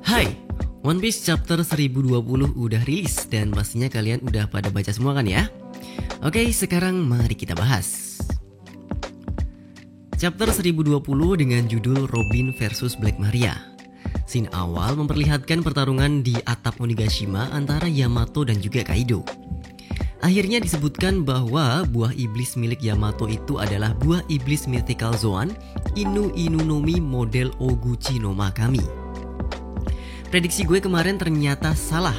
Hai, One Piece chapter 1020 udah rilis dan pastinya kalian udah pada baca semua kan ya? Oke, sekarang mari kita bahas. Chapter 1020 dengan judul Robin versus Black Maria. Scene awal memperlihatkan pertarungan di atap Onigashima antara Yamato dan juga Kaido. Akhirnya disebutkan bahwa buah iblis milik Yamato itu adalah buah iblis Mythical Zoan Inu Inu no Mi model Oguchi no Makami. Prediksi gue kemarin ternyata salah.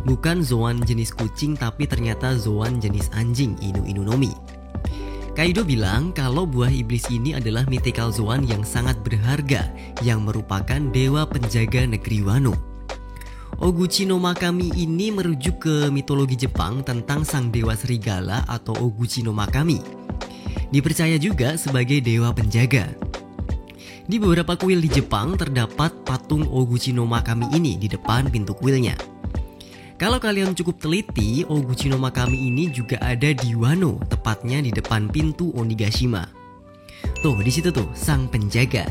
Bukan Zoan jenis kucing tapi ternyata Zoan jenis anjing Inu Inu no Mi. Kaido bilang kalau buah iblis ini adalah Mythical Zoan yang sangat berharga yang merupakan dewa penjaga negeri Wano. Oguchi no Makami ini merujuk ke mitologi Jepang tentang sang dewa serigala atau Oguchi no Makami. Dipercaya juga sebagai dewa penjaga. Di beberapa kuil di Jepang terdapat patung Oguchi no Makami ini di depan pintu kuilnya. Kalau kalian cukup teliti, Oguchi no Makami ini juga ada di Wano, tepatnya di depan pintu Onigashima. Tuh, di situ tuh sang penjaga.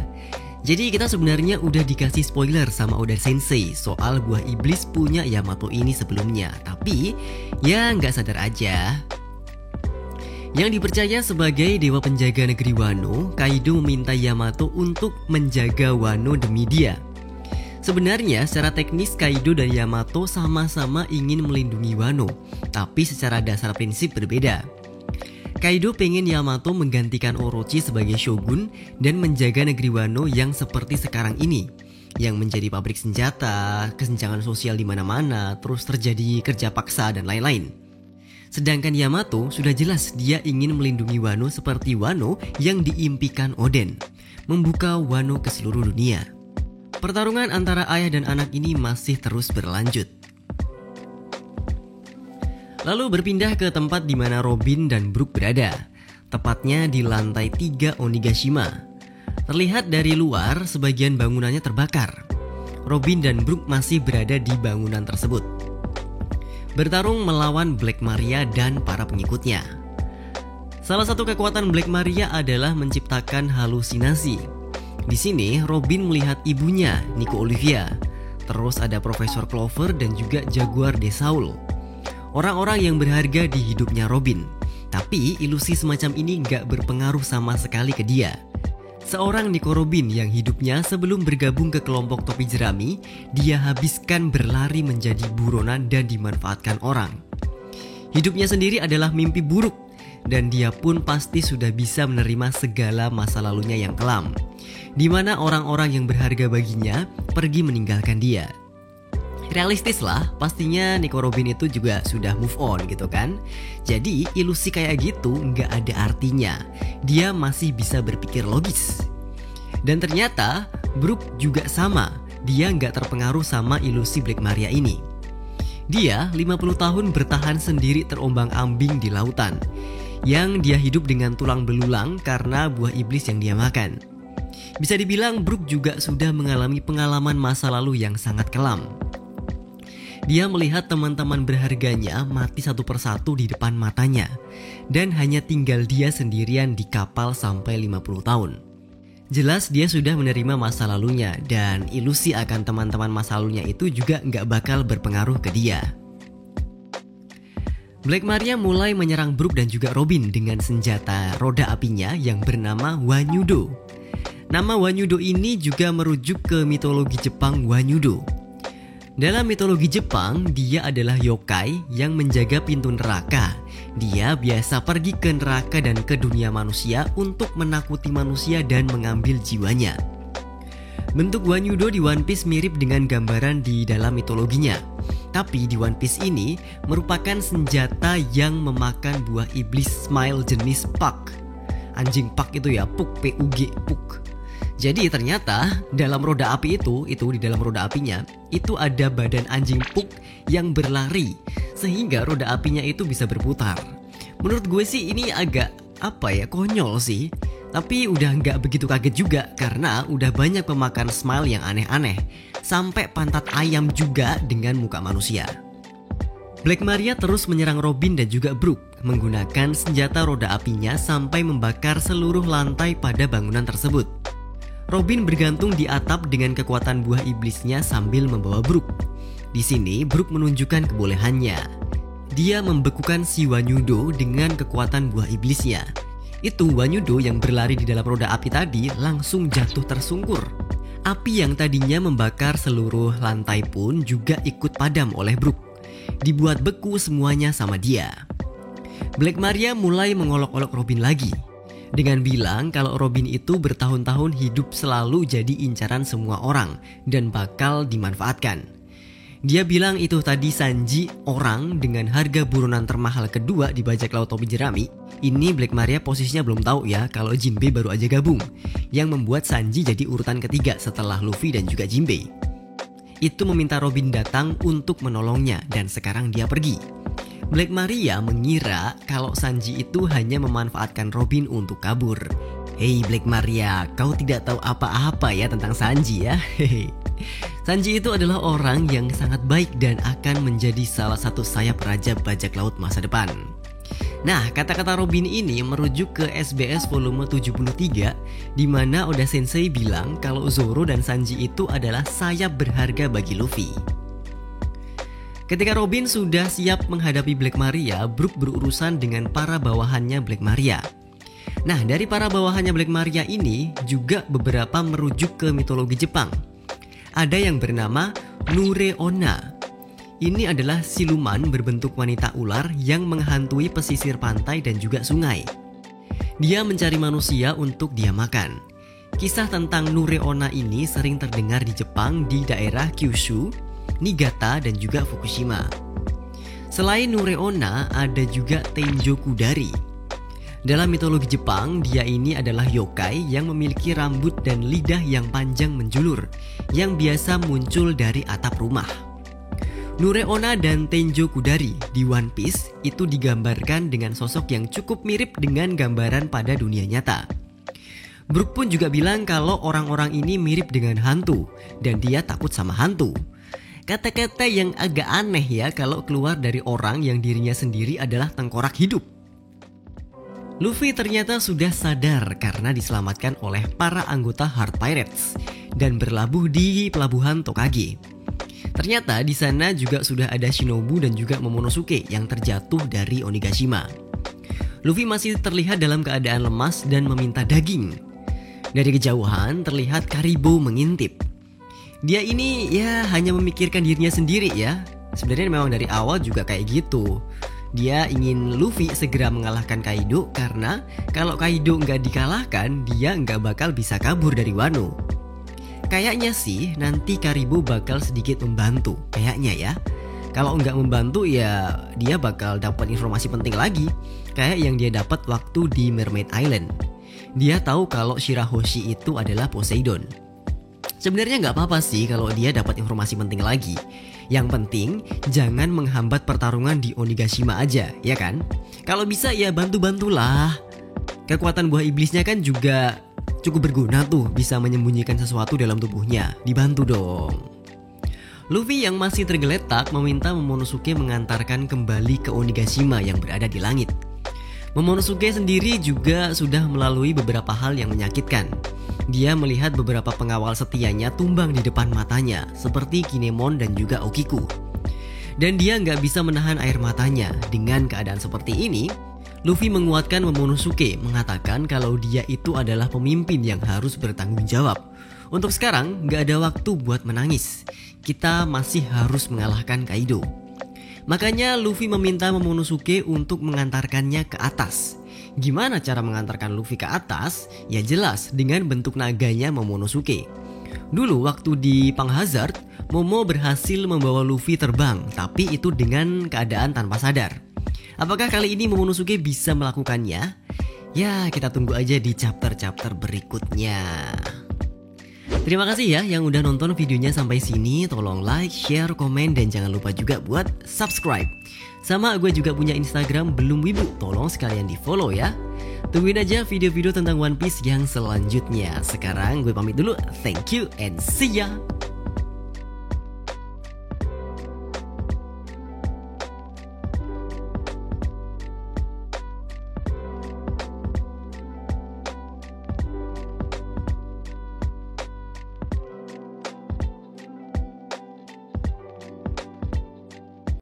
Jadi kita sebenarnya udah dikasih spoiler sama Oda Sensei soal buah iblis punya Yamato ini sebelumnya. Tapi ya nggak sadar aja. Yang dipercaya sebagai dewa penjaga negeri Wano, Kaido meminta Yamato untuk menjaga Wano demi dia. Sebenarnya secara teknis Kaido dan Yamato sama-sama ingin melindungi Wano, tapi secara dasar prinsip berbeda. Kaido pengen Yamato menggantikan Orochi sebagai shogun dan menjaga negeri Wano yang seperti sekarang ini, yang menjadi pabrik senjata, kesenjangan sosial di mana-mana, terus terjadi kerja paksa dan lain-lain. Sedangkan Yamato sudah jelas dia ingin melindungi Wano seperti Wano yang diimpikan Oden, membuka Wano ke seluruh dunia. Pertarungan antara ayah dan anak ini masih terus berlanjut. Lalu berpindah ke tempat di mana Robin dan Brook berada, tepatnya di lantai 3 Onigashima. Terlihat dari luar sebagian bangunannya terbakar. Robin dan Brook masih berada di bangunan tersebut, bertarung melawan Black Maria dan para pengikutnya. Salah satu kekuatan Black Maria adalah menciptakan halusinasi. Di sini Robin melihat ibunya, Nico Olivia. Terus ada Profesor Clover dan juga Jaguar de Saul. Orang-orang yang berharga di hidupnya Robin. Tapi ilusi semacam ini gak berpengaruh sama sekali ke dia. Seorang Nico Robin yang hidupnya sebelum bergabung ke kelompok topi jerami, dia habiskan berlari menjadi buronan dan dimanfaatkan orang. Hidupnya sendiri adalah mimpi buruk, dan dia pun pasti sudah bisa menerima segala masa lalunya yang kelam, di mana orang-orang yang berharga baginya pergi meninggalkan dia. Realistis lah, pastinya Nico Robin itu juga sudah move on gitu kan. Jadi ilusi kayak gitu nggak ada artinya. Dia masih bisa berpikir logis. Dan ternyata Brook juga sama. Dia nggak terpengaruh sama ilusi Black Maria ini. Dia 50 tahun bertahan sendiri terombang-ambing di lautan, yang dia hidup dengan tulang belulang karena buah iblis yang dia makan. Bisa dibilang Brook juga sudah mengalami pengalaman masa lalu yang sangat kelam. Dia melihat teman-teman berharganya mati satu persatu di depan matanya, dan hanya tinggal dia sendirian di kapal sampai 50 tahun. Jelas dia sudah menerima masa lalunya, dan ilusi akan teman-teman masa lalunya itu juga nggak bakal berpengaruh ke dia. Black Maria mulai menyerang Brook dan juga Robin dengan senjata roda apinya yang bernama Wanyudo. Nama Wanyudo ini juga merujuk ke mitologi Jepang Wanyudo. Dalam mitologi Jepang, dia adalah yokai yang menjaga pintu neraka. Dia biasa pergi ke neraka dan ke dunia manusia untuk menakuti manusia dan mengambil jiwanya. Bentuk Wanyudo di One Piece mirip dengan gambaran di dalam mitologinya. Tapi di One Piece ini merupakan senjata yang memakan buah iblis smile jenis Puck. Anjing Puck itu ya, Puck, P-U-G, Puck. Jadi ternyata dalam roda api itu di dalam roda apinya itu ada badan anjing Puck yang berlari sehingga roda apinya itu bisa berputar. Menurut gue sih ini agak konyol sih. Tapi udah nggak begitu kaget juga karena udah banyak pemakan smile yang aneh-aneh, sampai pantat ayam juga dengan muka manusia. Black Maria terus menyerang Robin dan juga Brook menggunakan senjata roda apinya sampai membakar seluruh lantai pada bangunan tersebut. Robin bergantung di atap dengan kekuatan buah iblisnya sambil membawa Brook. Di sini Brook menunjukkan kebolehannya. Dia membekukan si Wanyudo dengan kekuatan buah iblisnya. Itu Wanyudo yang berlari di dalam roda api tadi langsung jatuh tersungkur. Api yang tadinya membakar seluruh lantai pun juga ikut padam oleh Brook. Dibuat beku semuanya sama dia. Black Maria mulai mengolok-olok Robin lagi dengan bilang kalau Robin itu bertahun-tahun hidup selalu jadi incaran semua orang dan bakal dimanfaatkan. Dia bilang itu tadi Sanji orang dengan harga buronan termahal kedua di bajak laut topi jerami. Ini Black Maria posisinya belum tahu ya kalau Jinbei baru aja gabung, yang membuat Sanji jadi urutan ketiga setelah Luffy dan juga Jinbei. Itu meminta Robin datang untuk menolongnya dan sekarang dia pergi. Black Maria mengira kalau Sanji itu hanya memanfaatkan Robin untuk kabur. Hei Black Maria, kau tidak tahu apa-apa ya tentang Sanji ya. Sanji itu adalah orang yang sangat baik dan akan menjadi salah satu sayap raja bajak laut masa depan. Nah, kata-kata Robin ini merujuk ke SBS volume 73 di mana Oda Sensei bilang kalau Zoro dan Sanji itu adalah sayap berharga bagi Luffy. Ketika Robin sudah siap menghadapi Black Maria, Brook berurusan dengan para bawahannya Black Maria. Nah, dari para bawahannya Black Maria ini juga beberapa merujuk ke mitologi Jepang. Ada yang bernama Nureonna. Ini adalah siluman berbentuk wanita ular yang menghantui pesisir pantai dan juga sungai. Dia mencari manusia untuk dia makan. Kisah tentang Nureonna ini sering terdengar di Jepang di daerah Kyushu, Niigata dan juga Fukushima. Selain Nureonna ada juga Tenjoku Dari. Dalam mitologi Jepang, dia ini adalah yokai yang memiliki rambut dan lidah yang panjang menjulur yang biasa muncul dari atap rumah. Nureonna dan Tenjoku Dari di One Piece itu digambarkan dengan sosok yang cukup mirip dengan gambaran pada dunia nyata. Brook pun juga bilang kalau orang-orang ini mirip dengan hantu dan dia takut sama hantu. Kata-kata yang agak aneh ya kalau keluar dari orang yang dirinya sendiri adalah tengkorak hidup. Luffy ternyata sudah sadar karena diselamatkan oleh para anggota Heart Pirates dan berlabuh di pelabuhan Tokage. Ternyata di sana juga sudah ada Shinobu dan juga Momonosuke yang terjatuh dari Onigashima. Luffy masih terlihat dalam keadaan lemas dan meminta daging. Dari kejauhan terlihat Karibo mengintip. Dia ini ya hanya memikirkan dirinya sendiri ya. Sebenarnya memang dari awal juga kayak gitu. Dia ingin Luffy segera mengalahkan Kaido karena kalau Kaido nggak dikalahkan dia nggak bakal bisa kabur dari Wano. Kayaknya sih nanti Karibo bakal sedikit membantu, kayaknya ya. Kalau nggak membantu ya dia bakal dapat informasi penting lagi, kayak yang dia dapat waktu di Mermaid Island. Dia tahu kalau Shirahoshi itu adalah Poseidon. Sebenarnya nggak apa-apa sih kalau dia dapat informasi penting lagi. Yang penting jangan menghambat pertarungan di Onigashima aja, ya kan? Kalau bisa ya bantu-bantulah. Kekuatan buah iblisnya kan juga cukup berguna tuh, bisa menyembunyikan sesuatu dalam tubuhnya. Dibantu dong. Luffy yang masih tergeletak meminta Momonosuke mengantarkan kembali ke Onigashima yang berada di langit. Momonosuke sendiri juga sudah melalui beberapa hal yang menyakitkan. Dia melihat beberapa pengawal setianya tumbang di depan matanya, seperti Kinemon dan juga Okiku. Dan dia nggak bisa menahan air matanya. Dengan keadaan seperti ini, Luffy menguatkan Momonosuke, mengatakan kalau dia itu adalah pemimpin yang harus bertanggung jawab. Untuk sekarang, nggak ada waktu buat menangis. Kita masih harus mengalahkan Kaido. Makanya Luffy meminta Momonosuke untuk mengantarkannya ke atas. Gimana cara mengantarkan Luffy ke atas? Ya jelas dengan bentuk naganya Momonosuke. Dulu waktu di Pang Hazard, Momo berhasil membawa Luffy terbang, tapi itu dengan keadaan tanpa sadar. Apakah kali ini Momonosuke bisa melakukannya? Ya kita tunggu aja di chapter-chapter berikutnya. Terima kasih ya yang udah nonton videonya sampai sini. Tolong like, share, komen, dan jangan lupa juga buat subscribe. Sama gue juga punya Instagram Belum Wibu, tolong sekalian di follow ya. Tungguin aja video-video tentang One Piece yang selanjutnya. Sekarang gue pamit dulu, thank you and see ya.